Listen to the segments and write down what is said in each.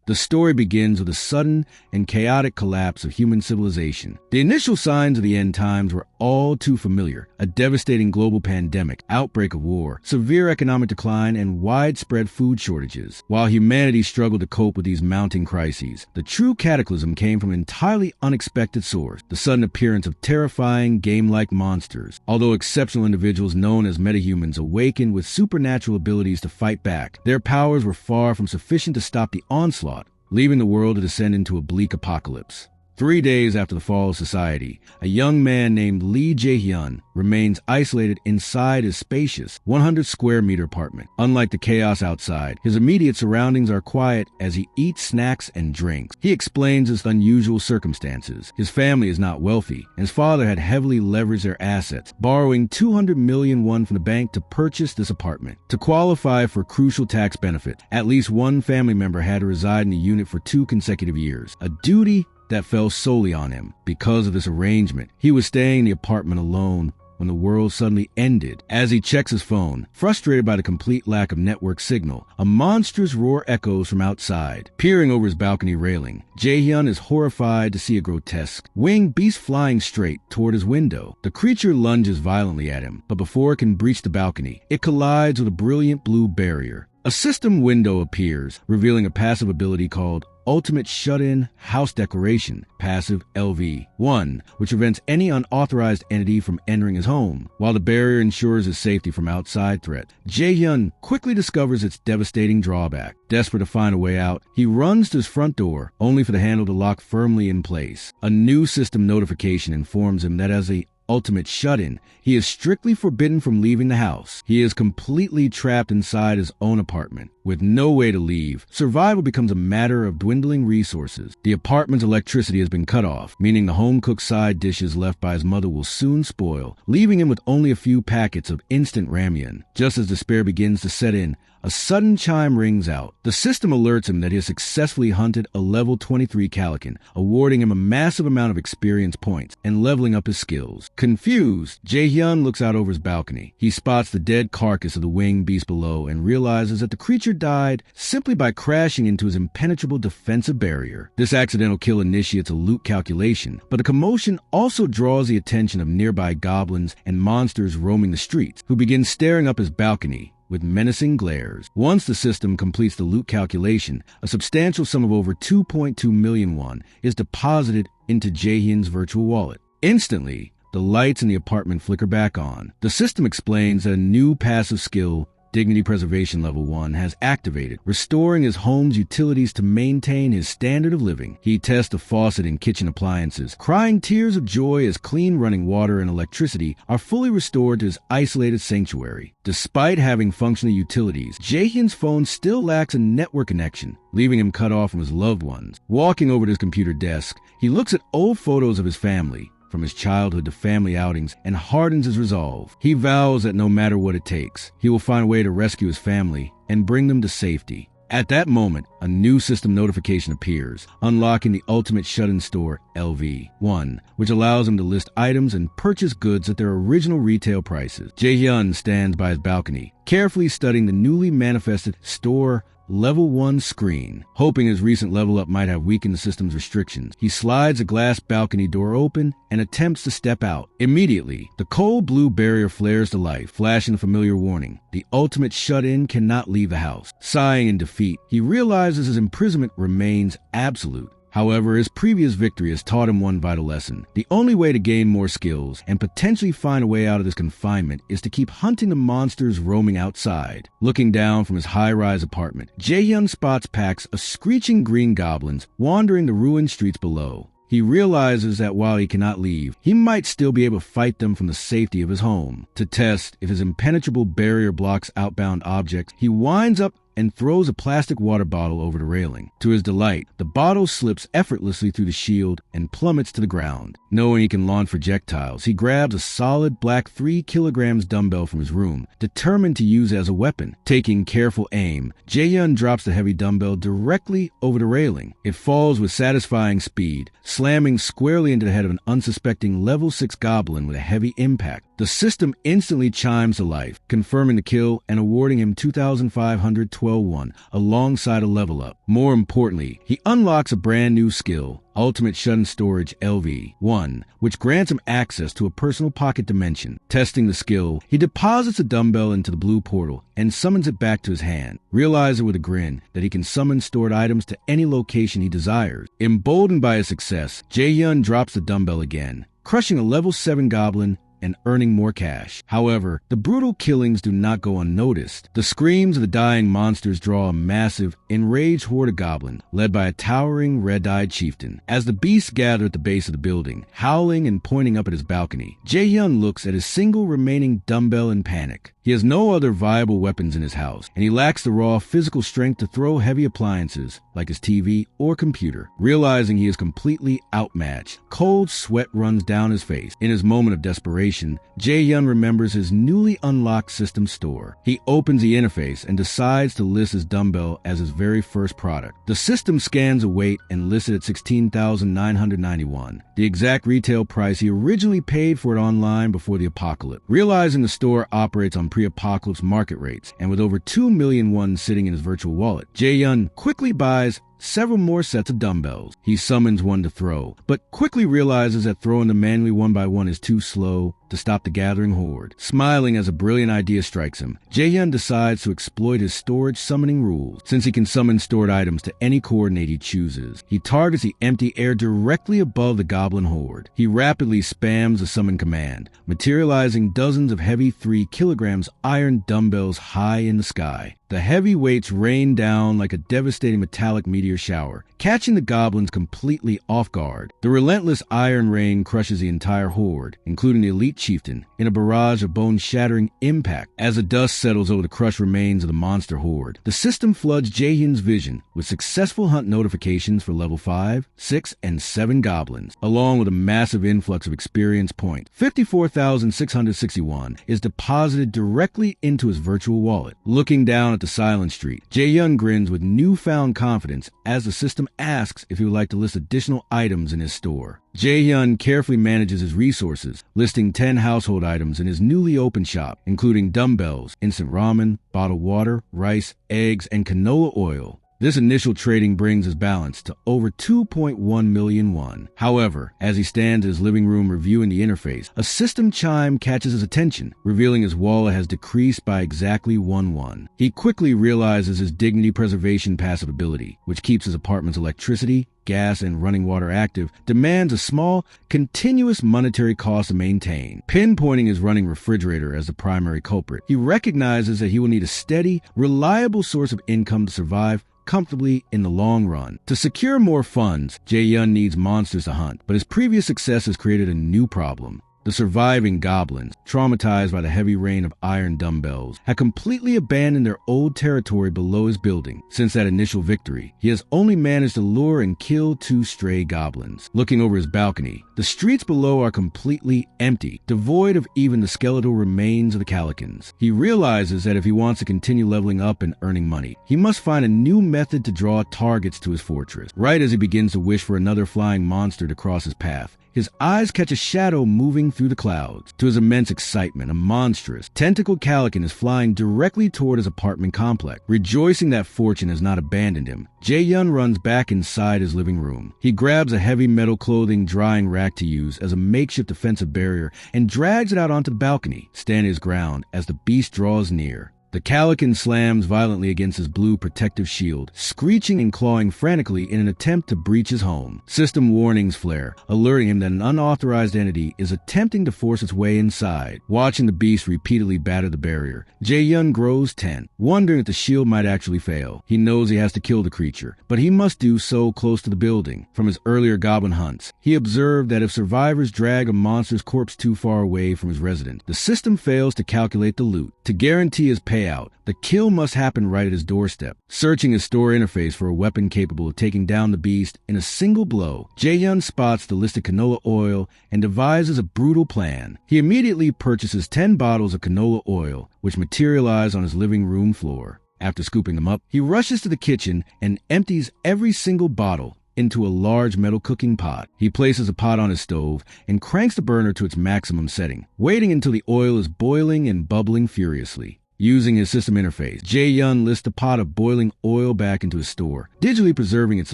The story begins with a sudden and chaotic collapse of human civilization. The initial signs of the end times were all too familiar: a devastating global pandemic, outbreak of war, severe economic decline, and widespread food shortages. While humanity struggled to cope with these mounting crises, the true cataclysm came from an entirely unexpected source: the sudden appearance of terrifying, game-like monsters. Although exceptional individuals known as metahumans awakened with supernatural abilities to fight back, their powers were far from sufficient to stop the onslaught, leaving the world to descend into a bleak apocalypse. 3 days after the fall of society, a young man named Lee Jae-hyun remains isolated inside his spacious 100-square-meter apartment. Unlike the chaos outside, his immediate surroundings are quiet as he eats snacks and drinks. He explains his unusual circumstances. His family is not wealthy, and his father had heavily leveraged their assets, borrowing 200 million won from the bank to purchase this apartment. To qualify for crucial tax benefit, at least one family member had to reside in the unit for 2 consecutive years, a duty that fell solely on him. Because of this arrangement, he was staying in the apartment alone when the world suddenly ended. As he checks his phone, frustrated by the complete lack of network signal, a monstrous roar echoes from outside. Peering over his balcony railing, Jae-hyun is horrified to see a grotesque winged beast flying straight toward his window. The creature lunges violently at him, but before it can breach the balcony, it collides with a brilliant blue barrier. A system window appears, revealing a passive ability called Ultimate Shut-In House Decoration, passive LV1, which prevents any unauthorized entity from entering his home. While the barrier ensures his safety from outside threat, Jae-hyun quickly discovers its devastating drawback. Desperate to find a way out, he runs to his front door, only for the handle to lock firmly in place. A new system notification informs him that as a ultimate shut-in, he is strictly forbidden from leaving the house. He is completely trapped inside his own apartment. With no way to leave, survival becomes a matter of dwindling resources. The apartment's electricity has been cut off, meaning the home-cooked side dishes left by his mother will soon spoil, leaving him with only a few packets of instant ramyun. Just as despair begins to set in, a sudden chime rings out. The system alerts him that he has successfully hunted a level 23 Calican, awarding him a massive amount of experience points and leveling up his skills. Confused, Jae-hyun looks out over his balcony. He spots the dead carcass of the winged beast below and realizes that the creature died simply by crashing into his impenetrable defensive barrier. This accidental kill initiates a loot calculation, but the commotion also draws the attention of nearby goblins and monsters roaming the streets, who begin staring up his balcony with menacing glares. Once the system completes the loot calculation, a substantial sum of over 2.2 million won is deposited into Jae-hyun's virtual wallet. Instantly, the lights in the apartment flicker back on. The system explains that a new passive skill, Dignity Preservation Level 1, has activated, restoring his home's utilities to maintain his standard of living. He tests the faucet and kitchen appliances, crying tears of joy as clean running water and electricity are fully restored to his isolated sanctuary. Despite having functional utilities, Jae-hyun's phone still lacks a network connection, leaving him cut off from his loved ones. Walking over to his computer desk, he looks at old photos of his family, from his childhood to family outings, and hardens his resolve. He vows that no matter what it takes, he will find a way to rescue his family and bring them to safety. At that moment, a new system notification appears, unlocking the Ultimate Shut-In Store LV1, which allows him to list items and purchase goods at their original retail prices. Jae-hyun stands by his balcony, carefully studying the newly manifested Store Level 1 screen. Hoping his recent level up might have weakened the system's restrictions, he slides a glass balcony door open and attempts to step out. Immediately, the cold blue barrier flares to life, flashing a familiar warning: the ultimate shut-in cannot leave the house. Sighing in defeat, he realizes his imprisonment remains absolute. However, his previous victory has taught him one vital lesson. The only way to gain more skills and potentially find a way out of this confinement is to keep hunting the monsters roaming outside. Looking down from his high-rise apartment, Jae-hyun spots packs of screeching green goblins wandering the ruined streets below. He realizes that while he cannot leave, he might still be able to fight them from the safety of his home. To test if his impenetrable barrier blocks outbound objects, he winds up and throws a plastic water bottle over the railing. To his delight, the bottle slips effortlessly through the shield and plummets to the ground. Knowing he can launch projectiles, he grabs a solid black 3 kilograms dumbbell from his room, determined to use it as a weapon. Taking careful aim, Jae-hyun drops the heavy dumbbell directly over the railing. It falls with satisfying speed, slamming squarely into the head of an unsuspecting level 6 goblin with a heavy impact. The system instantly chimes to life, confirming the kill and awarding him 2,512 alongside a level up. More importantly, he unlocks a brand new skill, Ultimate Shun Storage LV1, which grants him access to a personal pocket dimension. Testing the skill, he deposits a dumbbell into the blue portal and summons it back to his hand, realizing with a grin that he can summon stored items to any location he desires. Emboldened by his success, Jae-hyun drops the dumbbell again, crushing a level 7 goblin and earning more cash. However, the brutal killings do not go unnoticed. The screams of the dying monsters draw a massive, enraged horde of goblins, led by a towering, red-eyed chieftain. As the beasts gather at the base of the building, howling and pointing up at his balcony, Jae-hyun looks at his single remaining dumbbell in panic. He has no other viable weapons in his house, and he lacks the raw physical strength to throw heavy appliances like his TV or computer. Realizing he is completely outmatched, cold sweat runs down his face. In his moment of desperation, Jae-hyun remembers his newly unlocked system store. He opens the interface and decides to list his dumbbell as his very first product. The system scans a weight and lists it at 16,991, the exact retail price he originally paid for it online before the apocalypse. Realizing the store operates on pre-apocalypse market rates, and with over 2 million won sitting in his virtual wallet, Jae-hyun quickly buys several more sets of dumbbells. He summons one to throw, but quickly realizes that throwing them manually one by one is too slow to stop the gathering horde. Smiling as a brilliant idea strikes him, Jae-hyun decides to exploit his storage summoning rules. Since he can summon stored items to any coordinate he chooses, he targets the empty air directly above the goblin horde. He rapidly spams the summon command, materializing dozens of heavy 3 kilograms iron dumbbells high in the sky. The heavy weights rain down like a devastating metallic meteor shower, catching the goblins completely off guard. The relentless iron rain crushes the entire horde, including the elite chieftain, in a barrage of bone-shattering impact. As the dust settles over the crushed remains of the monster horde, the system floods Jae-hyun's vision with successful hunt notifications for level 5, 6, and 7 goblins, along with a massive influx of experience points. 54,661 is deposited directly into his virtual wallet. Looking down at the silent street, Jae-hyun grins with newfound confidence as the system asks if he would like to list additional items in his store. Jae-hyun carefully manages his resources, listing 10 household items in his newly opened shop, including dumbbells, instant ramen, bottled water, rice, eggs, and canola oil. This initial trading brings his balance to over 2.1 million won. However, as he stands in his living room reviewing the interface, a system chime catches his attention, revealing his wallet has decreased by exactly 1 won. He quickly realizes his dignity preservation passive ability, which keeps his apartment's electricity, gas, and running water active, demands a small, continuous monetary cost to maintain. Pinpointing his running refrigerator as the primary culprit, he recognizes that he will need a steady, reliable source of income to survive comfortably in the long run. To secure more funds, Jae-hyun needs monsters to hunt, but his previous success has created a new problem. The surviving goblins, traumatized by the heavy rain of iron dumbbells, had completely abandoned their old territory below his building. Since that initial victory, he has only managed to lure and kill 2 stray goblins. Looking over his balcony, the streets below are completely empty, devoid of even the skeletal remains of the Calicans. He realizes that if he wants to continue leveling up and earning money, he must find a new method to draw targets to his fortress. Right as he begins to wish for another flying monster to cross his path, his eyes catch a shadow moving through the clouds. To his immense excitement, a monstrous, tentacled Calican is flying directly toward his apartment complex. Rejoicing that fortune has not abandoned him, Jae-hyun runs back inside his living room. He grabs a heavy metal clothing drying rack to use as a makeshift defensive barrier and drags it out onto the balcony, standing his ground as the beast draws near. The Calican slams violently against his blue protective shield, screeching and clawing frantically in an attempt to breach his home. System warnings flare, alerting him that an unauthorized entity is attempting to force its way inside. Watching the beast repeatedly batter the barrier, Jae-hyun grows tense, wondering if the shield might actually fail. He knows he has to kill the creature, but he must do so close to the building. From his earlier goblin hunts, he observed that if survivors drag a monster's corpse too far away from his residence, the system fails to calculate the loot. To guarantee his payout, the kill must happen right at his doorstep. Searching his store interface for a weapon capable of taking down the beast in a single blow, Jae-hyun spots the listed canola oil and devises a brutal plan. He immediately purchases 10 bottles of canola oil, which materialize on his living room floor. After scooping them up, he rushes to the kitchen and empties every single bottle, into a large metal cooking pot. He places a pot on his stove and cranks the burner to its maximum setting, waiting until the oil is boiling and bubbling furiously. Using his system interface, Jae-yun lifts the pot of boiling oil back into his store, digitally preserving its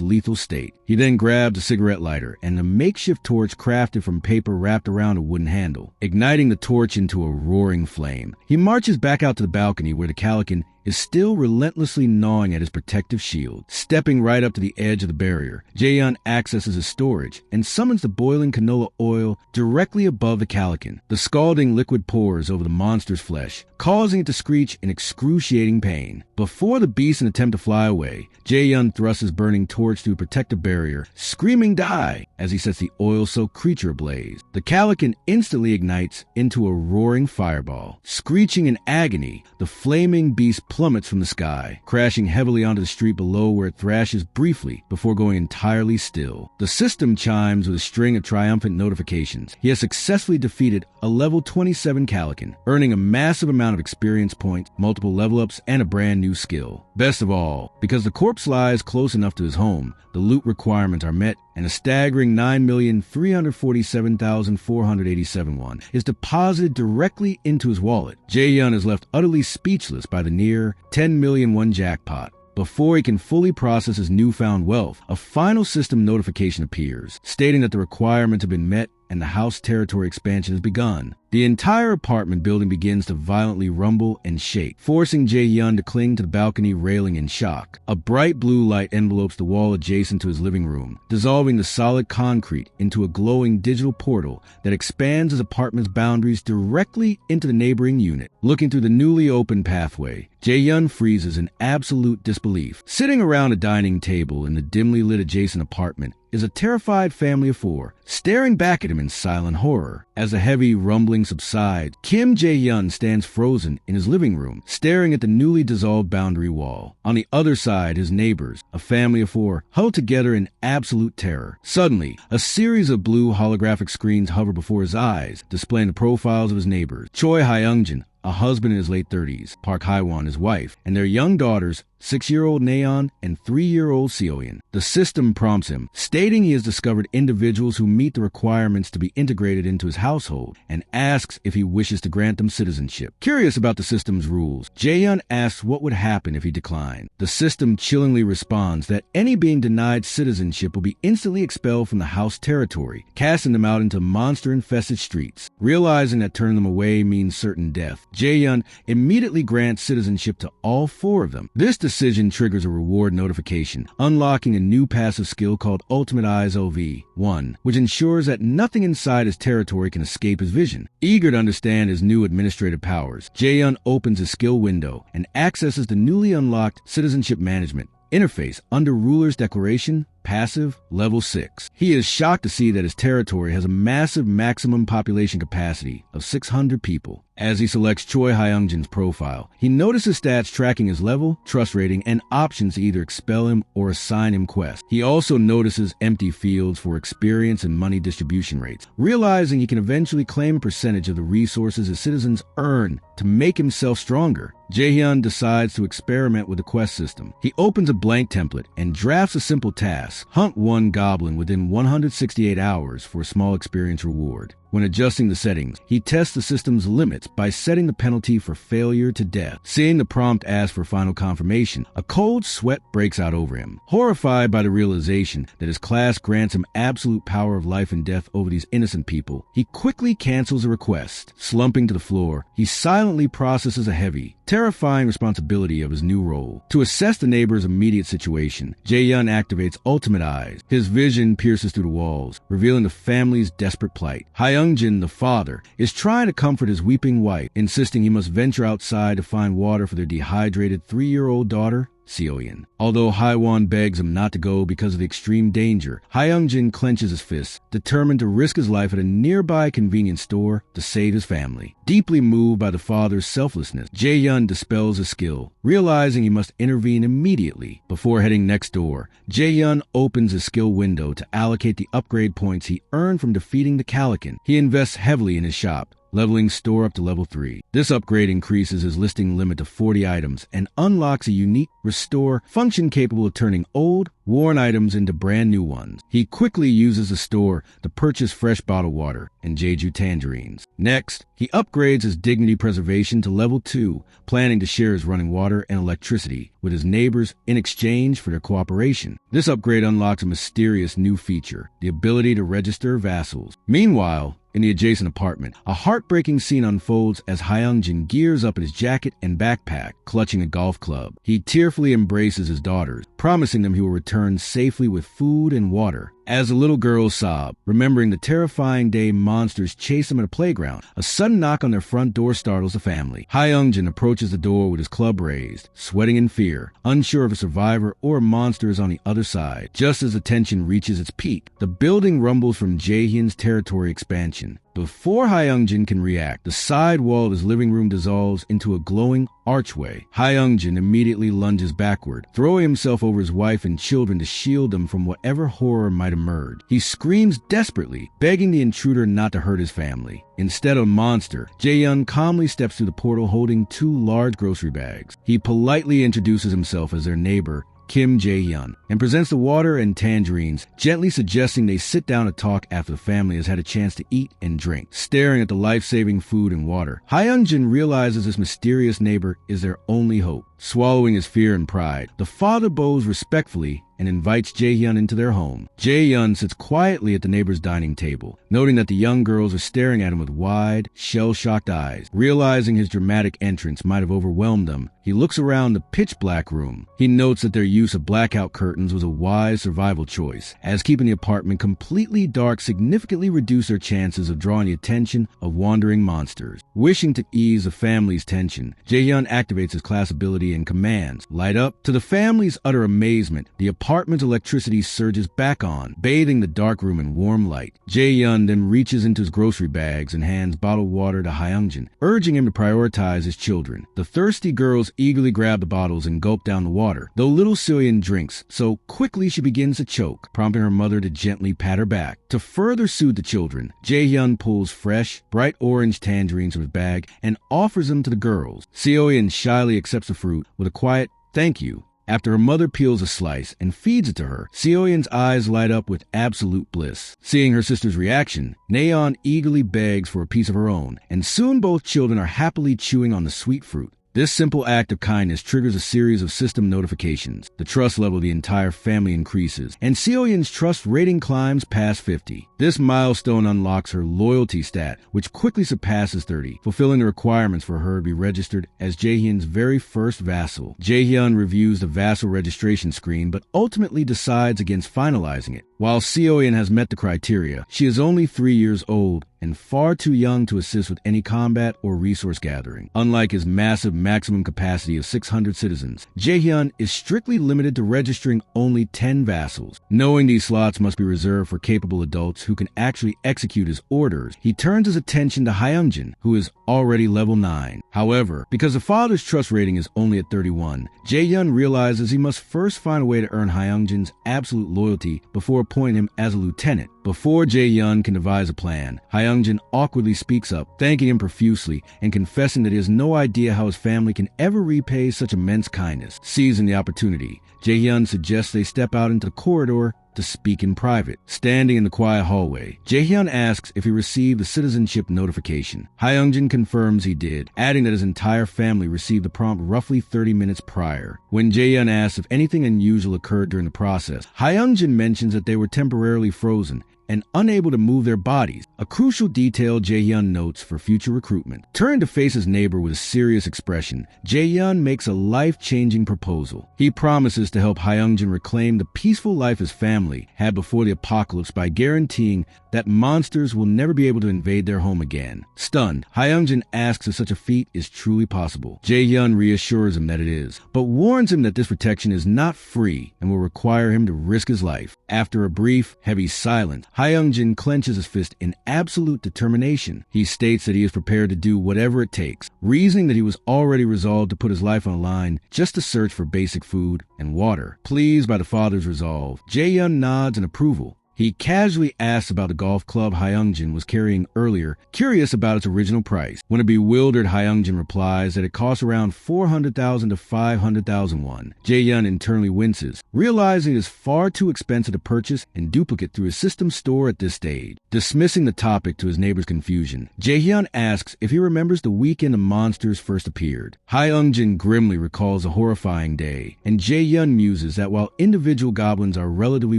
lethal state. He then grabs a cigarette lighter and a makeshift torch crafted from paper wrapped around a wooden handle, igniting the torch into a roaring flame. He marches back out to the balcony where the Calican is still relentlessly gnawing at his protective shield. Stepping right up to the edge of the barrier, Jae-yun accesses his storage and summons the boiling canola oil directly above the Calican. The scalding liquid pours over the monster's flesh, causing it to screech in excruciating pain. Before the beast can attempt to fly away, Jae-yun thrusts his burning torch through a protective barrier, screaming "Die!" as he sets the oil-soaked creature ablaze. The Calican instantly ignites into a roaring fireball. Screeching in agony, the flaming beast plummets from the sky, crashing heavily onto the street below where it thrashes briefly before going entirely still. The system chimes with a string of triumphant notifications. He has successfully defeated a level 27 Calican, earning a massive amount of experience points, multiple level ups, and a brand new skill. Best of all, because the corpse lies close enough to his home, the loot requirements are met and a staggering 9,347,487 won is deposited directly into his wallet. Jae-yun is left utterly speechless by the near 10 million won jackpot. Before he can fully process his newfound wealth, a final system notification appears, stating that the requirements have been met and the house territory expansion has begun. The entire apartment building begins to violently rumble and shake, forcing Jae-yun to cling to the balcony railing in shock. A bright blue light envelopes the wall adjacent to his living room, dissolving the solid concrete into a glowing digital portal that expands his apartment's boundaries directly into the neighboring unit. Looking through the newly opened pathway, Jae-yun freezes in absolute disbelief. Sitting around a dining table in the dimly lit adjacent apartment is a terrified family of four, staring back at him in silent horror. As the heavy rumbling subsides, Kim Jae-yun stands frozen in his living room, staring at the newly dissolved boundary wall. On the other side, his neighbors, a family of four, huddled together in absolute terror. Suddenly, a series of blue holographic screens hover before his eyes, displaying the profiles of his neighbors. Choi Hyungjin, a husband in his late 30s, Park Hye-won, his wife, and their young daughters, 6-year-old Nayeon and 3-year-old Seoyeon. The system prompts him, stating he has discovered individuals who meet the requirements to be integrated into his household, and asks if he wishes to grant them citizenship. Curious about the system's rules, Jae-yun asks what would happen if he declined. The system chillingly responds that any being denied citizenship will be instantly expelled from the house territory, casting them out into monster-infested streets. Realizing that turning them away means certain death, Jae-yun immediately grants citizenship to all four of them. This decision triggers a reward notification, unlocking a new passive skill called Ultimate Eyes OV-1, which ensures that nothing inside his territory can escape his vision. Eager to understand his new administrative powers, Jae-yun opens his skill window and accesses the newly unlocked Citizenship Management interface under Ruler's Declaration, passive, level 6. He is shocked to see that his territory has a massive maximum population capacity of 600 people. As he selects Choi Hyungjin's profile, he notices stats tracking his level, trust rating, and options to either expel him or assign him quests. He also notices empty fields for experience and money distribution rates, realizing he can eventually claim a percentage of the resources his citizens earn to make himself stronger. Jae-hyun decides to experiment with the quest system. He opens a blank template and drafts a simple task: hunt one goblin within 168 hours for a small experience reward. When adjusting the settings, he tests the system's limits by setting the penalty for failure to death. Seeing the prompt ask for final confirmation, a cold sweat breaks out over him. Horrified by the realization that his class grants him absolute power of life and death over these innocent people, he quickly cancels the request. Slumping to the floor, he silently processes a heavy, terrifying responsibility of his new role. To assess the neighbor's immediate situation, Jae-yun activates Ultimate Eyes. His vision pierces through the walls, revealing the family's desperate plight. Hyungjin, the father, is trying to comfort his weeping wife, insisting he must venture outside to find water for their dehydrated 3-year-old daughter, Seoyeon. Although Hye-won begs him not to go because of the extreme danger, Hyungjin clenches his fists, determined to risk his life at a nearby convenience store to save his family. Deeply moved by the father's selflessness, Jae-yun dispels his skill, realizing he must intervene immediately. Before heading next door, Jae-yun opens his skill window to allocate the upgrade points he earned from defeating the Calican. He invests heavily in his shop, leveling store up to level 3. This upgrade increases his listing limit to 40 items and unlocks a unique restore function capable of turning old, worn items into brand new ones. He quickly uses the store to purchase fresh bottled water and Jeju tangerines. Next, he upgrades his dignity preservation to level 2, planning to share his running water and electricity with his neighbors in exchange for their cooperation. This upgrade unlocks a mysterious new feature, the ability to register vassals. Meanwhile, in the adjacent apartment, a heartbreaking scene unfolds as Hyungjin gears up in his jacket and backpack, clutching a golf club. He tearfully embraces his daughters, promising them he will return safely with food and water. As the little girls sob, remembering the terrifying day monsters chase them at a playground, a sudden knock on their front door startles the family. Hyungjin approaches the door with his club raised, sweating in fear, unsure if a survivor or a monster is on the other side. Just as the tension reaches its peak, the building rumbles from Jaehyun's territory expansion. Before Hyungjin can react, the side wall of his living room dissolves into a glowing archway. Hyungjin immediately lunges backward, throwing himself over his wife and children to shield them from whatever horror might emerge. He screams desperately, begging the intruder not to hurt his family. Instead of a monster, Jaehyun calmly steps through the portal holding 2 large grocery bags. He politely introduces himself as their neighbor, Kim Jaehyun, and presents the water and tangerines, gently suggesting they sit down to talk after the family has had a chance to eat and drink. Staring at the life-saving food and water, Hyungjin realizes this mysterious neighbor is their only hope. Swallowing his fear and pride, the father bows respectfully and invites Jaehyun into their home. Jaehyun sits quietly at the neighbor's dining table, noting that the young girls are staring at him with wide, shell-shocked eyes. Realizing his dramatic entrance might have overwhelmed them, he looks around the pitch-black room. He notes that their use of blackout curtains was a wise survival choice, as keeping the apartment completely dark significantly reduced their chances of drawing the attention of wandering monsters. Wishing to ease the family's tension, Jaehyun activates his class ability and commands, "Light up." To the family's utter amazement, the apartment's electricity surges back on, bathing the dark room in warm light. Jaehyun then reaches into his grocery bags and hands bottled water to Hyungjin, urging him to prioritize his children. The thirsty girls eagerly grab the bottles and gulp down the water, though little Seoyeon drinks so quickly she begins to choke, prompting her mother to gently pat her back. To further soothe the children, Jaehyun pulls fresh, bright orange tangerines from his bag and offers them to the girls. Seoyeon shyly accepts the fruit with a quiet "thank you." After her mother peels a slice and feeds it to her, Seoyeon's eyes light up with absolute bliss. Seeing her sister's reaction, Nayeon eagerly begs for a piece of her own, and soon both children are happily chewing on the sweet fruit. This simple act of kindness triggers a series of system notifications. The trust level of the entire family increases, and Seoyeon's trust rating climbs past 50. This milestone unlocks her loyalty stat, which quickly surpasses 30, fulfilling the requirements for her to be registered as Jaehyun's very first vassal. Jaehyun reviews the vassal registration screen, but ultimately decides against finalizing it. While Seoyeon has met the criteria, she is only 3 years old and far too young to assist with any combat or resource gathering. Unlike his massive maximum capacity of 600 citizens, Jaehyun is strictly limited to registering only 10 vassals. Knowing these slots must be reserved for capable adults who can actually execute his orders, he turns his attention to Hyungjin, who is already level 9. However, because the father's trust rating is only at 31, Jaehyun realizes he must first find a way to earn Hyungjin's absolute loyalty before appointing him as a lieutenant. Before Jaehyun can devise a plan, Hyungjin awkwardly speaks up, thanking him profusely and confessing that he has no idea how his family can ever repay such immense kindness. Seizing the opportunity, Jaehyun suggests they step out into the corridor to speak in private. Standing in the quiet hallway, Jaehyun asks if he received the citizenship notification. Hyungjin confirms he did, adding that his entire family received the prompt roughly 30 minutes prior. When Jaehyun asks if anything unusual occurred during the process, Hyungjin mentions that they were temporarily frozen and unable to move their bodies, a crucial detail Jaehyun notes for future recruitment. Turning to face his neighbor with a serious expression, Jaehyun makes a life-changing proposal. He promises to help Hyungjin reclaim the peaceful life his family had before the apocalypse by guaranteeing that monsters will never be able to invade their home again. Stunned, Hyungjin asks if such a feat is truly possible. Jaehyun reassures him that it is, but warns him that this protection is not free and will require him to risk his life. After a brief, heavy silence, Hyungjin clenches his fist in absolute determination. He states that he is prepared to do whatever it takes, reasoning that he was already resolved to put his life on the line just to search for basic food and water. Pleased by the father's resolve, Jaehyun nods in approval. He casually asks about the golf club Hyungjin was carrying earlier, curious about its original price. When a bewildered Hyungjin replies that it costs around 400,000 to 500,000 won, Jae-hyun internally winces, realizing it is far too expensive to purchase and duplicate through his system store at this stage. Dismissing the topic to his neighbor's confusion, Jae-hyun asks if he remembers the weekend the monsters first appeared. Hyungjin grimly recalls a horrifying day, and Jae-hyun muses that while individual goblins are relatively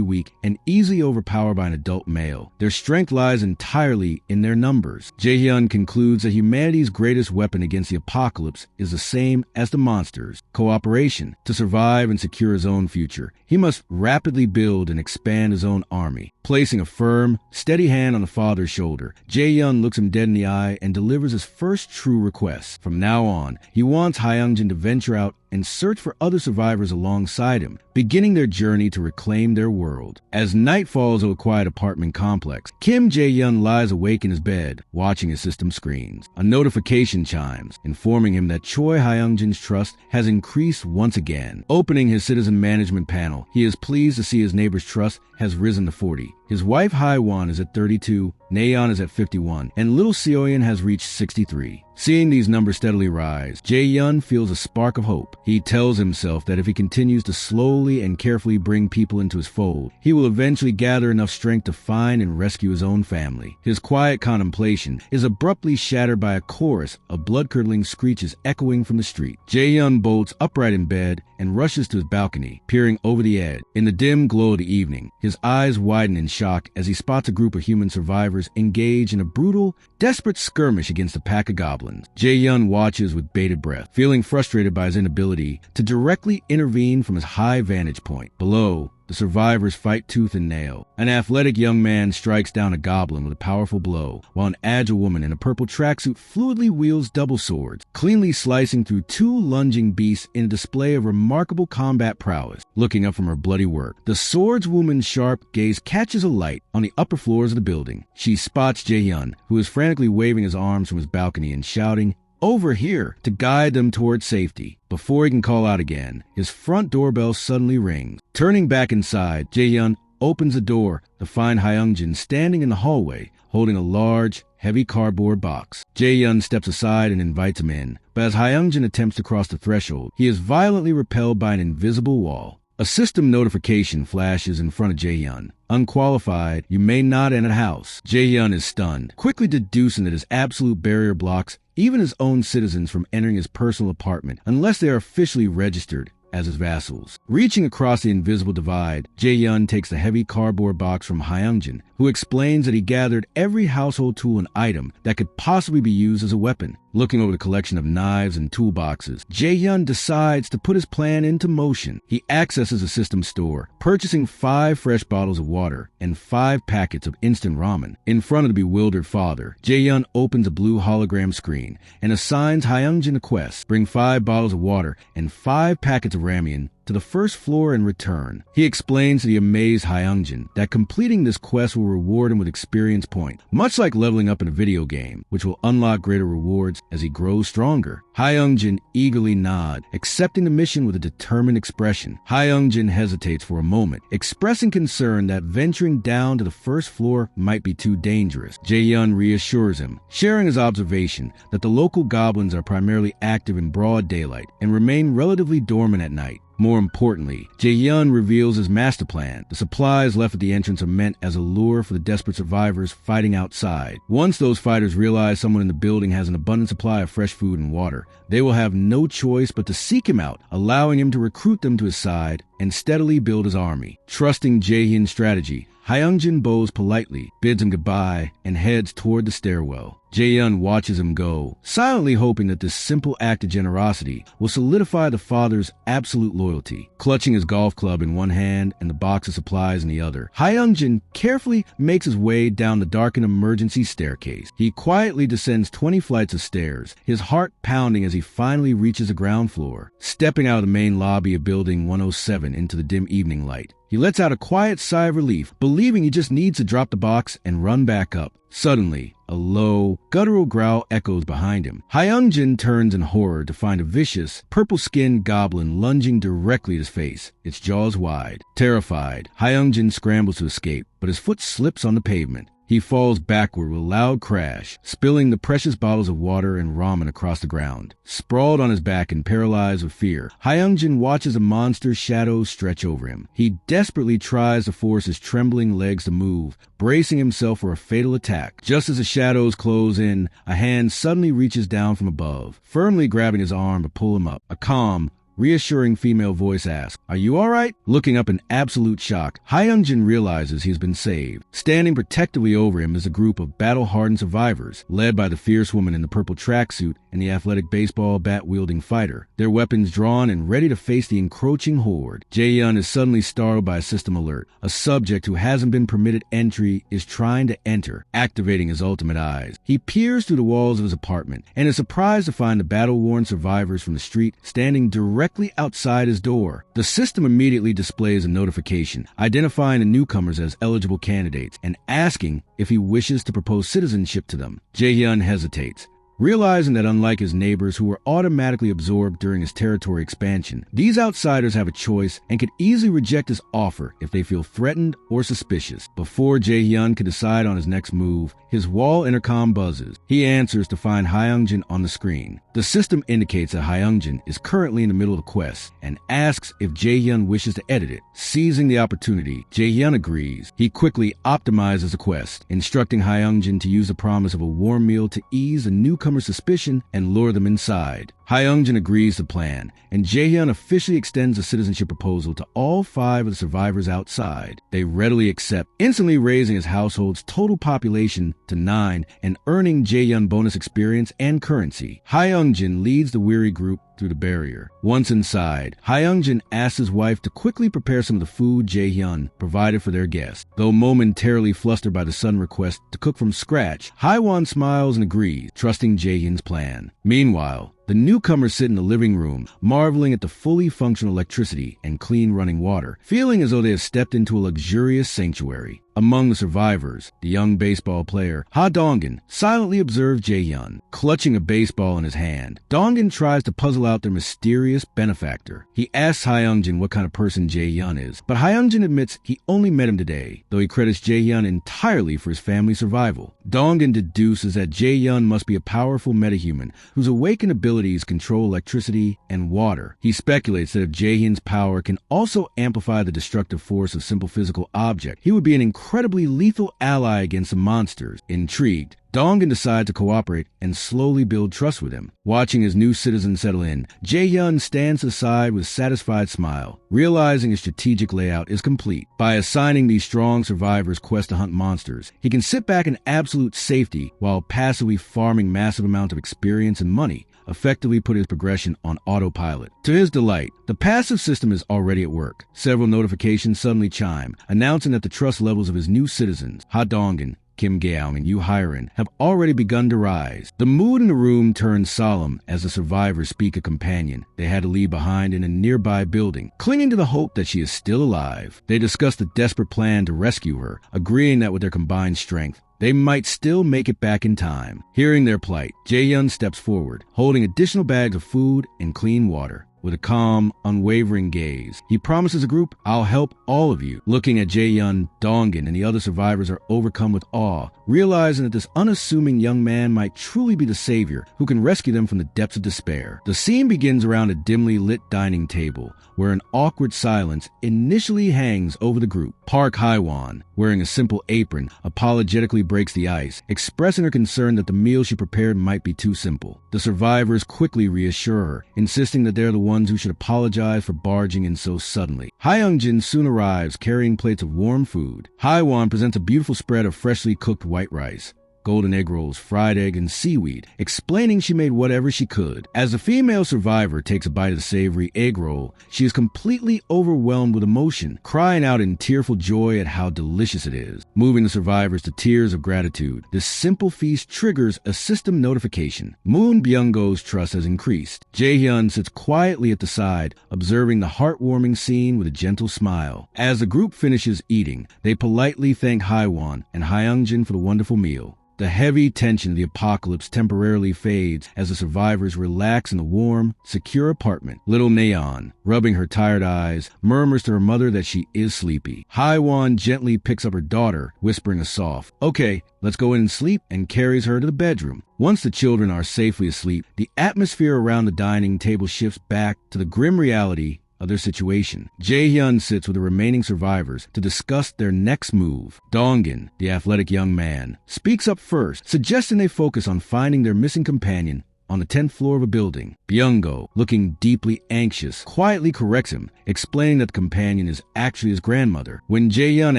weak and easily overpowered by an adult male, their strength lies entirely in their numbers. Jae-hyun concludes that humanity's greatest weapon against the apocalypse is the same as the monsters: cooperation. To survive and secure his own future, he must rapidly build and expand his own army. Placing a firm, steady hand on the father's shoulder, Jae-hyun looks him dead in the eye and delivers his first true request. From now on, he wants Hyungjin to venture out and search for other survivors alongside him, beginning their journey to reclaim their world. As night falls over a quiet apartment complex, Kim Jae-hyun lies awake in his bed, watching his system screens. A notification chimes, informing him that Choi Hyungjin's trust has increased once again. Opening his citizen management panel, he is pleased to see his neighbor's trust has risen to 40. His wife Haiwan is at 32, Nayeon is at 51, and little Seoyeon has reached 63. Seeing these numbers steadily rise, Jae-hyun feels a spark of hope. He tells himself that if he continues to slowly and carefully bring people into his fold, he will eventually gather enough strength to find and rescue his own family. His quiet contemplation is abruptly shattered by a chorus of blood-curdling screeches echoing from the street. Jae-hyun bolts upright in bed and rushes to his balcony, peering over the edge. In the dim glow of the evening, his eyes widen in shock as he spots a group of human survivors engaged in a brutal, desperate skirmish against a pack of goblins. Jae-hyun watches with bated breath, feeling frustrated by his inability to directly intervene from his high vantage point. Below, the survivors fight tooth and nail. An athletic young man strikes down a goblin with a powerful blow, while an agile woman in a purple tracksuit fluidly wields double swords, cleanly slicing through two lunging beasts in a display of remarkable combat prowess. Looking up from her bloody work, the swordswoman's sharp gaze catches a light on the upper floors of the building. She spots Jae-hyun, who is frantically waving his arms from his balcony and shouting, "Over here," to guide them towards safety. Before he can call out again, his front doorbell suddenly rings. Turning back inside, Jae-hyun opens the door to find Hyungjin standing in the hallway, holding a large, heavy cardboard box. Jae-hyun steps aside and invites him in, but as Hyungjin attempts to cross the threshold, he is violently repelled by an invisible wall. A system notification flashes in front of Jae-hyun. Unqualified, you may not enter the house. Jae-hyun is stunned, quickly deducing that his absolute barrier blocks even his own citizens from entering his personal apartment unless they are officially registered as his vassals. Reaching across the invisible divide, Jae-hyun takes the heavy cardboard box from Hyungjin, who explains that he gathered every household tool and item that could possibly be used as a weapon. Looking over the collection of knives and toolboxes, Jae-hyun decides to put his plan into motion. He accesses a system store, purchasing 5 fresh bottles of water and 5 packets of instant ramen. In front of the bewildered father, Jae-hyun opens a blue hologram screen and assigns Hyungjin a quest: bring 5 bottles of water and 5 packets of ramen to the first floor and return. He explains to the amazed Hyungjin that completing this quest will reward him with experience points, much like leveling up in a video game, which will unlock greater rewards as he grows stronger. Hyungjin eagerly nods, accepting the mission with a determined expression. Hyungjin hesitates for a moment, expressing concern that venturing down to the first floor might be too dangerous. Jae-hyun reassures him, sharing his observation that the local goblins are primarily active in broad daylight and remain relatively dormant at night. More importantly, Jae-hyun reveals his master plan. The supplies left at the entrance are meant as a lure for the desperate survivors fighting outside. Once those fighters realize someone in the building has an abundant supply of fresh food and water, they will have no choice but to seek him out, allowing him to recruit them to his side and steadily build his army. Trusting Jae-hyun's strategy, Hyungjin bows politely, bids him goodbye, and heads toward the stairwell. Jae-hyun watches him go, silently hoping that this simple act of generosity will solidify the father's absolute loyalty. Clutching his golf club in one hand and the box of supplies in the other, Hyungjin carefully makes his way down the darkened emergency staircase. He quietly descends 20 flights of stairs, his heart pounding as he finally reaches the ground floor. Stepping out of the main lobby of Building 107 into the dim evening light, he lets out a quiet sigh of relief, believing he just needs to drop the box and run back up. Suddenly, A low, guttural growl echoes behind him. Hyungjin turns in horror to find a vicious, purple-skinned goblin lunging directly at his face, its jaws wide. Terrified, Hyungjin scrambles to escape, but his foot slips on the pavement. He falls backward with a loud crash, spilling the precious bottles of water and ramen across the ground. Sprawled on his back and paralyzed with fear, Hyungjin watches a monster's shadow stretch over him. He desperately tries to force his trembling legs to move, bracing himself for a fatal attack. Just as the shadows close in, a hand suddenly reaches down from above, firmly grabbing his arm to pull him up. A calm, reassuring female voice asks, "Are you all right?" Looking up in absolute shock, Hyungjin realizes he has been saved. Standing protectively over him is a group of battle-hardened survivors, led by the fierce woman in the purple tracksuit and the athletic baseball bat-wielding fighter, their weapons drawn and ready to face the encroaching horde. Jae-hyun is suddenly startled by a system alert. A subject who hasn't been permitted entry is trying to enter, activating his ultimate eyes. He peers through the walls of his apartment and is surprised to find the battle-worn survivors from the street standing directly outside his door. The system immediately displays a notification identifying the newcomers as eligible candidates and asking if he wishes to propose citizenship to them. Jae-hyun hesitates, realizing that unlike his neighbors who were automatically absorbed during his territory expansion, these outsiders have a choice and could easily reject his offer if they feel threatened or suspicious. Before Jae-hyun can decide on his next move, his wall intercom buzzes. He answers to find Hyungjin on the screen. The system indicates that Hyungjin is currently in the middle of the quest and asks if Jae-hyun wishes to edit it. Seizing the opportunity, Jae-hyun agrees. He quickly optimizes the quest, instructing Hyungjin to use the promise of a warm meal to ease the newcomer's suspicion and lure them inside. Hyungjin agrees to the plan, and Jae-hyun officially extends the citizenship proposal to all 5 of the survivors outside. They readily accept, instantly raising his household's total population to 9 and earning Jae-hyun bonus experience and currency. Hyungjin leads the weary group through the barrier. Once inside, Hyungjin asks his wife to quickly prepare some of the food Jae-hyun provided for their guest. Though momentarily flustered by the sudden request to cook from scratch, Haiwan smiles and agrees, trusting Jae-hyun's plan. Meanwhile, the newcomers sit in the living room, marveling at the fully functional electricity and clean running water, feeling as though they have stepped into a luxurious sanctuary. Among the survivors, the young baseball player, Ha Dongin, silently observes Jae-hyun, clutching a baseball in his hand. Dongin tries to puzzle out their mysterious benefactor. He asks Hyungjin what kind of person Jae-hyun is, but Hyungjin admits he only met him today, though he credits Jae-hyun entirely for his family's survival. Dongin deduces that Jae-hyun must be a powerful metahuman whose awakened abilities control electricity and water. He speculates that if Jae-hyun's power can also amplify the destructive force of simple physical objects, he would be an incredibly lethal ally against the monsters. Intrigued, Dongin decides to cooperate and slowly build trust with him. Watching his new citizen settle in, Jae-hyun stands aside with a satisfied smile, realizing his strategic layout is complete. By assigning these strong survivors quests to hunt monsters, he can sit back in absolute safety while passively farming massive amounts of experience and money, effectively put his progression on autopilot. To his delight, the passive system is already at work. Several notifications suddenly chime, announcing that the trust levels of his new citizens, Ha Dongin, Kim Gaeong, and Yu Hyren, have already begun to rise. The mood in the room turns solemn as the survivors speak a companion they had to leave behind in a nearby building, clinging to the hope that she is still alive. They discuss the desperate plan to rescue her, agreeing that with their combined strength, they might still make it back in time. Hearing their plight, Jae-hyun steps forward, holding additional bags of food and clean water. With a calm, unwavering gaze, he promises the group, "I'll help all of you." Looking at Jae-hyun, Dongin, and the other survivors are overcome with awe, realizing that this unassuming young man might truly be the savior who can rescue them from the depths of despair. The scene begins around a dimly lit dining table, where an awkward silence initially hangs over the group. Park Haiwan, wearing a simple apron, apologetically breaks the ice, expressing her concern that the meal she prepared might be too simple. The survivors quickly reassure her, insisting that they're the ones who should apologize for barging in so suddenly. Hyungjin soon arrives carrying plates of warm food. Haiwan presents a beautiful spread of freshly cooked white rice, golden egg rolls, fried egg, and seaweed, explaining she made whatever she could. As the female survivor takes a bite of the savory egg roll, she is completely overwhelmed with emotion, crying out in tearful joy at how delicious it is. Moving the survivors to tears of gratitude, this simple feast triggers a system notification. Moon Byung-go's trust has increased. Jae-hyun sits quietly at the side, observing the heartwarming scene with a gentle smile. As the group finishes eating, they politely thank Haiwan and Hyungjin for the wonderful meal. The heavy tension of the apocalypse temporarily fades as the survivors relax in the warm, secure apartment. Little Neon, rubbing her tired eyes, murmurs to her mother that she is sleepy. Haiwan gently picks up her daughter, whispering a soft, "Okay, let's go in and sleep," and carries her to the bedroom. Once the children are safely asleep, the atmosphere around the dining table shifts back to the grim reality of their situation. Jae-hyun sits with the remaining survivors to discuss their next move. Dongin, the athletic young man, speaks up first, suggesting they focus on finding their missing companion on the 10th floor of a building. Byung-go, looking deeply anxious, quietly corrects him, explaining that the companion is actually his grandmother. When Jae-hyun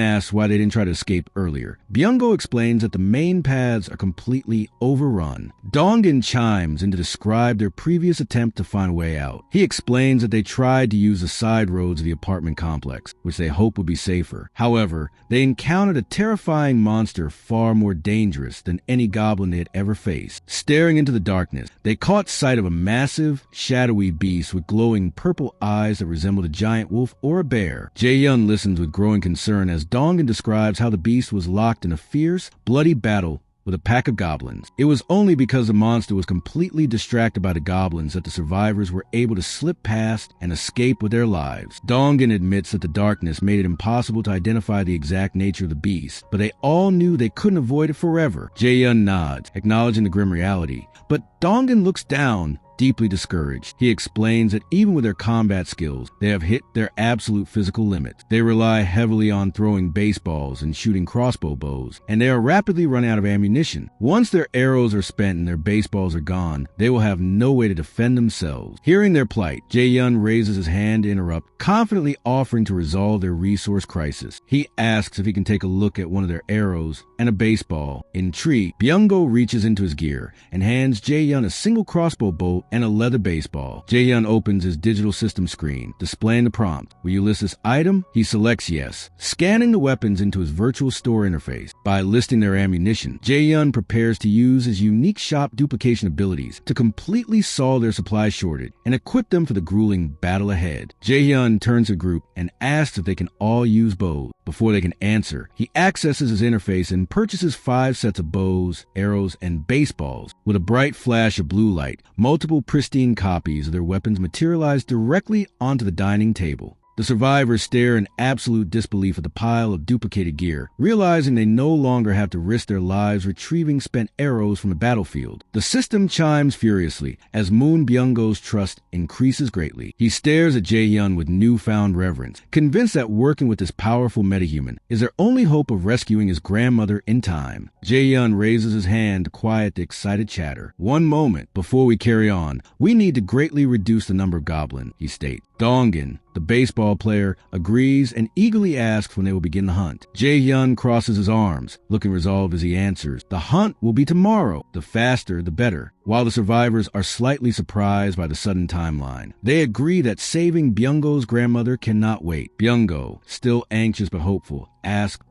asks why they didn't try to escape earlier, Byung-go explains that the main paths are completely overrun. Dongin chimes in to describe their previous attempt to find a way out. He explains that they tried to use the side roads of the apartment complex, which they hoped would be safer. However, they encountered a terrifying monster far more dangerous than any goblin they had ever faced. Staring into the darkness, they caught sight of a massive, shadowy beast with glowing purple eyes that resembled a giant wolf or a bear. Jae-hyun listens with growing concern as Dongin describes how the beast was locked in a fierce, bloody battle with a pack of goblins. It was only because the monster was completely distracted by the goblins that the survivors were able to slip past and escape with their lives. Dongin admits that the darkness made it impossible to identify the exact nature of the beast, but they all knew they couldn't avoid it forever. Jae-hyun nods, acknowledging the grim reality, but Dongin looks down, deeply discouraged. He explains that even with their combat skills, they have hit their absolute physical limits. They rely heavily on throwing baseballs and shooting crossbow bows, and they are rapidly running out of ammunition. Once their arrows are spent and their baseballs are gone, they will have no way to defend themselves. Hearing their plight, Jae-hyun raises his hand to interrupt, confidently offering to resolve their resource crisis. He asks if he can take a look at one of their arrows and a baseball. Intrigued, Byung-go reaches into his gear and hands Jae-hyun a single crossbow bolt and a leather baseball. Jae-hyun opens his digital system screen, displaying the prompt. Will you list this item? He selects yes, scanning the weapons into his virtual store interface. By listing their ammunition, Jae-hyun prepares to use his unique shop duplication abilities to completely solve their supply shortage and equip them for the grueling battle ahead. Jae-hyun turns to the group and asks if they can all use bows. Before they can answer, he accesses his interface and purchases 5 sets of bows, arrows, and baseballs. With a bright flash of blue light, multiple pristine copies of their weapons materialize directly onto the dining table. The survivors stare in absolute disbelief at the pile of duplicated gear, realizing they no longer have to risk their lives retrieving spent arrows from the battlefield. The system chimes furiously as Moon Byung-go's trust increases greatly. He stares at Jae-hyun with newfound reverence, convinced that working with this powerful metahuman is their only hope of rescuing his grandmother in time. Jae-hyun raises his hand to quiet the excited chatter. "One moment before we carry on, we need to greatly reduce the number of goblins," he states. Dongin, the baseball player, agrees and eagerly asks when they will begin the hunt. Jae-hyun crosses his arms, looking resolved as he answers, "The hunt will be tomorrow. The faster, the better." While the survivors are slightly surprised by the sudden timeline, they agree that saving Byung-go's grandmother cannot wait. Byung-go, still anxious but hopeful, asks,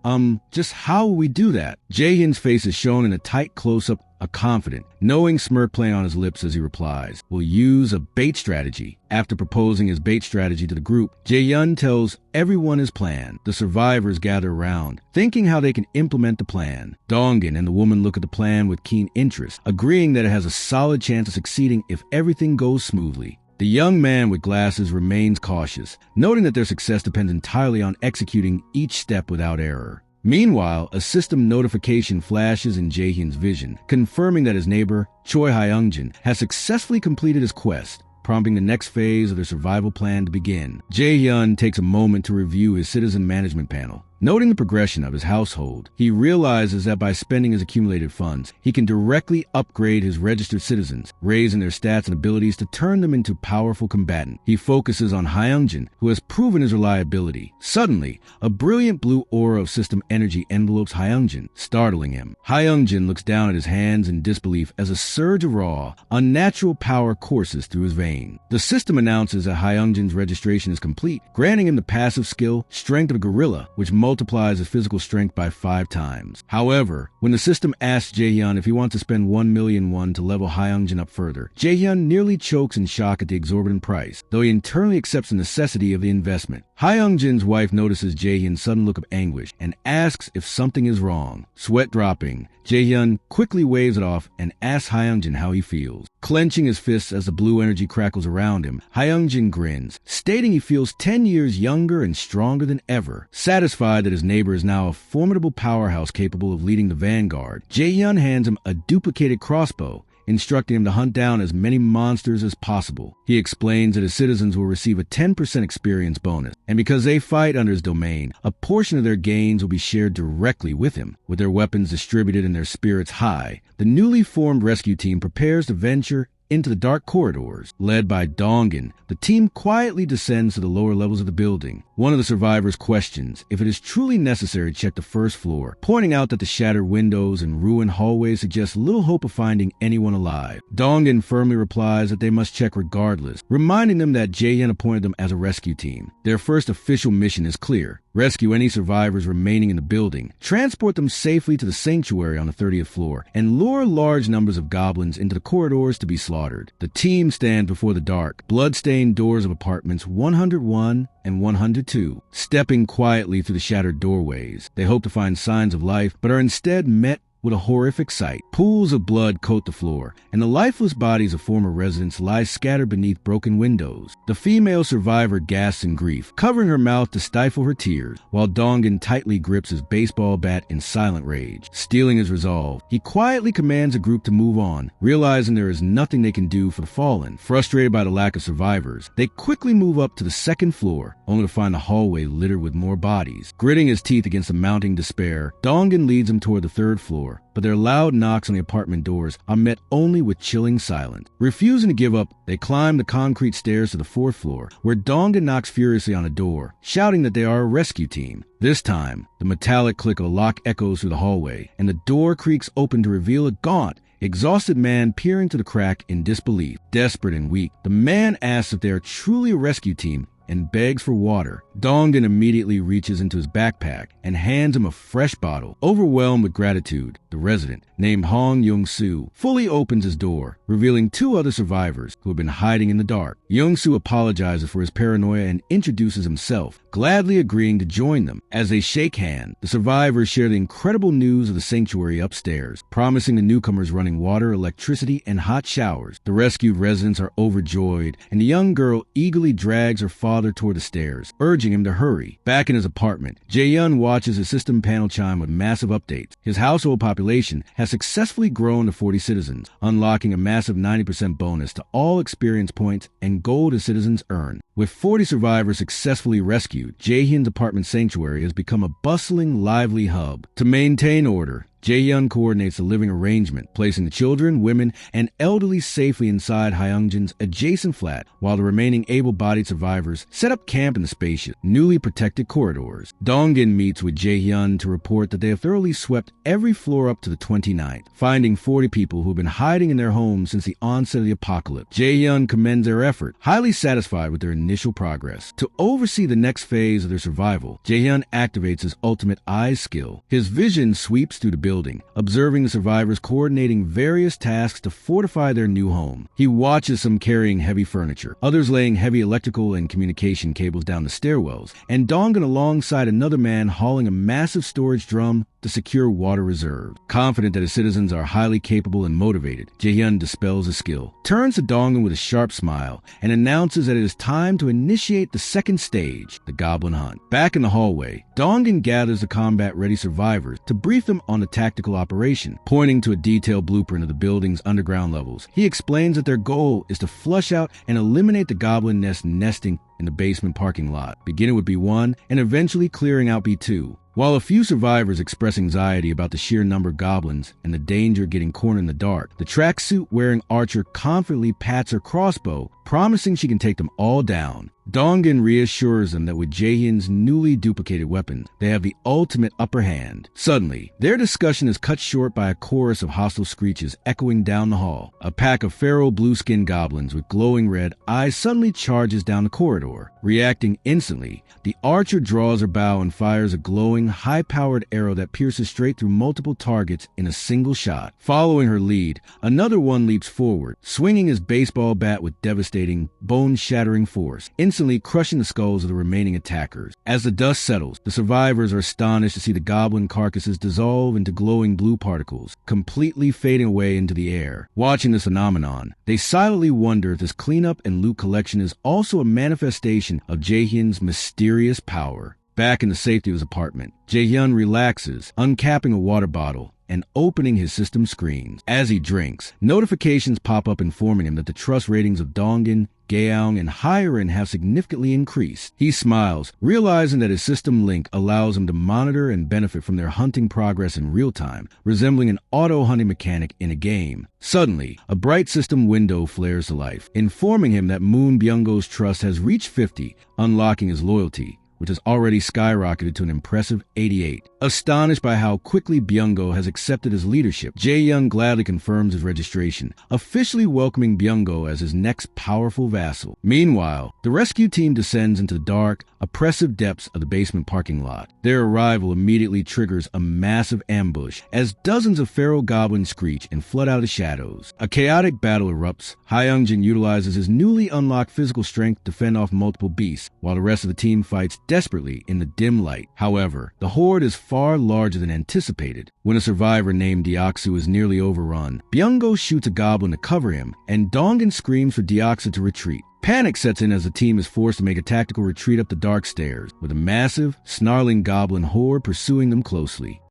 just how will we do that?" Jae-hyun's face is shown in a tight close-up, a confident, knowing smirk playing on his lips as he replies, "We'll use a bait strategy." After proposing his bait strategy to the group, Jae-hyun tells everyone his plan. The survivors gather around, thinking how they can implement the plan. Dongin and the woman look at the plan with keen interest, agreeing that it has a solid chance of succeeding if everything goes smoothly. The young man with glasses remains cautious, noting that their success depends entirely on executing each step without error. Meanwhile, a system notification flashes in Jae-hyun's vision, confirming that his neighbor, Choi Hyungjin, has successfully completed his quest, prompting the next phase of their survival plan to begin. Jae-hyun takes a moment to review his citizen management panel. Noting the progression of his household, he realizes that by spending his accumulated funds, he can directly upgrade his registered citizens, raising their stats and abilities to turn them into powerful combatants. He focuses on Hyungjin, who has proven his reliability. Suddenly, a brilliant blue aura of system energy envelopes Hyungjin, startling him. Hyungjin looks down at his hands in disbelief as a surge of raw, unnatural power courses through his veins. The system announces that Hyungjin's registration is complete, granting him the passive skill, Strength of a Gorilla, which multiplies his physical strength by 5 times. However, when the system asks Jaehyun if he wants to spend 1 million won to level Hyungjin up further, Jaehyun nearly chokes in shock at the exorbitant price, though he internally accepts the necessity of the investment. Hyungjin's wife notices Jaehyun's sudden look of anguish and asks if something is wrong. Sweat dropping, Jaehyun quickly waves it off and asks Hyungjin how he feels. Clenching his fists as the blue energy crackles around him, Hyungjin grins, stating he feels 10 years younger and stronger than ever. Satisfied that his neighbor is now a formidable powerhouse capable of leading the vanguard, Jaehyun hands him a duplicated crossbow, instructing him to hunt down as many monsters as possible. He explains that his citizens will receive a 10% experience bonus, and because they fight under his domain, a portion of their gains will be shared directly with him. With their weapons distributed and their spirits high, the newly formed rescue team prepares to venture into the dark corridors. Led by Dongan, the team quietly descends to the lower levels of the building. One of the survivors questions if it is truly necessary to check the first floor, pointing out that the shattered windows and ruined hallways suggest little hope of finding anyone alive. Dongan firmly replies that they must check regardless, reminding them that Jaehyun appointed them as a rescue team. Their first official mission is clear: rescue any survivors remaining in the building, transport them safely to the sanctuary on the 30th floor, and lure large numbers of goblins into the corridors to be slaughtered. The team stand before the dark, blood-stained doors of apartments 101 and 102. Stepping quietly through the shattered doorways, they hope to find signs of life, but are instead met with a horrific sight. Pools of blood coat the floor, and the lifeless bodies of former residents lie scattered beneath broken windows. The female survivor gasps in grief, covering her mouth to stifle her tears, while Dongan tightly grips his baseball bat in silent rage. Stealing his resolve, he quietly commands a group to move on, realizing there is nothing they can do for the fallen. Frustrated by the lack of survivors, they quickly move up to the 2nd floor, only to find the hallway littered with more bodies. Gritting his teeth against the mounting despair, Dongan leads them toward the 3rd floor, but their loud knocks on the apartment doors are met only with chilling silence. Refusing to give up, they climb the concrete stairs to the 4th floor, where Dongan knocks furiously on a door, shouting that they are a rescue team. This time, the metallic click of a lock echoes through the hallway, and the door creaks open to reveal a gaunt, exhausted man peering through the crack in disbelief. Desperate and weak, the man asks if they are truly a rescue team and begs for water. Dongan immediately reaches into his backpack and hands him a fresh bottle. Overwhelmed with gratitude, the resident, named Hong Young-soo, fully opens his door, revealing 2 other survivors who have been hiding in the dark. Young-soo apologizes for his paranoia and introduces himself, gladly agreeing to join them. As they shake hands, the survivors share the incredible news of the sanctuary upstairs, promising the newcomers running water, electricity, and hot showers. The rescued residents are overjoyed, and the young girl eagerly drags her father toward the stairs, urging him to hurry. Back in his apartment, Jaehyun watches his system panel chime with massive updates. His household population has successfully grown to 40 citizens, unlocking a massive 90% bonus to all experience points and gold his citizens earn. With 40 survivors successfully rescued, Jaehyun's apartment sanctuary has become a bustling, lively hub. To maintain order, Jaehyun coordinates the living arrangement, placing the children, women, and elderly safely inside Hyungjin's adjacent flat, while the remaining able-bodied survivors set up camp in the spacious, newly protected corridors. Dongan meets with Jaehyun to report that they have thoroughly swept every floor up to the 29th, finding 40 people who have been hiding in their homes since the onset of the apocalypse. Jaehyun commends their effort, highly satisfied with their initial progress. To oversee the next phase of their survival, Jaehyun activates his ultimate eyes skill. His vision sweeps through the building, observing the survivors coordinating various tasks to fortify their new home. He watches some carrying heavy furniture, others laying heavy electrical and communication cables down the stairwells, and Dongan alongside another man hauling a massive storage drum to secure water reserves. Confident that his citizens are highly capable and motivated, Jaehyun dispels his skill, turns to Dongan with a sharp smile, and announces that it is time to initiate the 2nd stage, the Goblin Hunt. Back in the hallway, Dongan gathers the combat-ready survivors to brief them on the tactical operation. Pointing to a detailed blueprint of the building's underground levels, he explains that their goal is to flush out and eliminate the goblin nest nesting in the basement parking lot, beginning with B1 and eventually clearing out B2. While a few survivors express anxiety about the sheer number of goblins and the danger of getting cornered in the dark, the tracksuit-wearing archer confidently pats her crossbow, promising she can take them all down. Dongan reassures them that with Jaehyun's newly duplicated weapons, they have the ultimate upper hand. Suddenly, their discussion is cut short by a chorus of hostile screeches echoing down the hall. A pack of feral blue-skinned goblins with glowing red eyes suddenly charges down the corridor. Reacting instantly, the archer draws her bow and fires a glowing, high-powered arrow that pierces straight through multiple targets in a single shot. Following her lead, another one leaps forward, swinging his baseball bat with devastating, bone-shattering force, instantly crushing the skulls of the remaining attackers. As the dust settles, the survivors are astonished to see the goblin carcasses dissolve into glowing blue particles, completely fading away into the air. Watching this phenomenon, they silently wonder if this cleanup and loot collection is also a manifestation of Jaehyun's mysterious power. Back in the safety of his apartment, Jaehyun relaxes, uncapping a water bottle and opening his system screens. As he drinks, notifications pop up informing him that the trust ratings of Dongan, Gaeong, and Hyren have significantly increased. He smiles, realizing that his system link allows him to monitor and benefit from their hunting progress in real time, resembling an auto-hunting mechanic in a game. Suddenly, a bright system window flares to life, informing him that Moon Byung-go's trust has reached 50, unlocking his loyalty, which has already skyrocketed to an impressive 88. Astonished by how quickly Byung-go has accepted his leadership, Jaehyun gladly confirms his registration, officially welcoming Byung-go as his next powerful vassal. Meanwhile, the rescue team descends into the dark, oppressive depths of the basement parking lot. Their arrival immediately triggers a massive ambush as dozens of feral goblins screech and flood out of the shadows. A chaotic battle erupts. Hyungjin utilizes his newly unlocked physical strength to fend off multiple beasts, while the rest of the team fights desperately in the dim light. However, the horde is far larger than anticipated. When a survivor named Deoksu is nearly overrun, Byung-go shoots a goblin to cover him, and Dongan screams for Deoksu to retreat. Panic sets in as the team is forced to make a tactical retreat up the dark stairs, with a massive, snarling goblin horde pursuing them closely.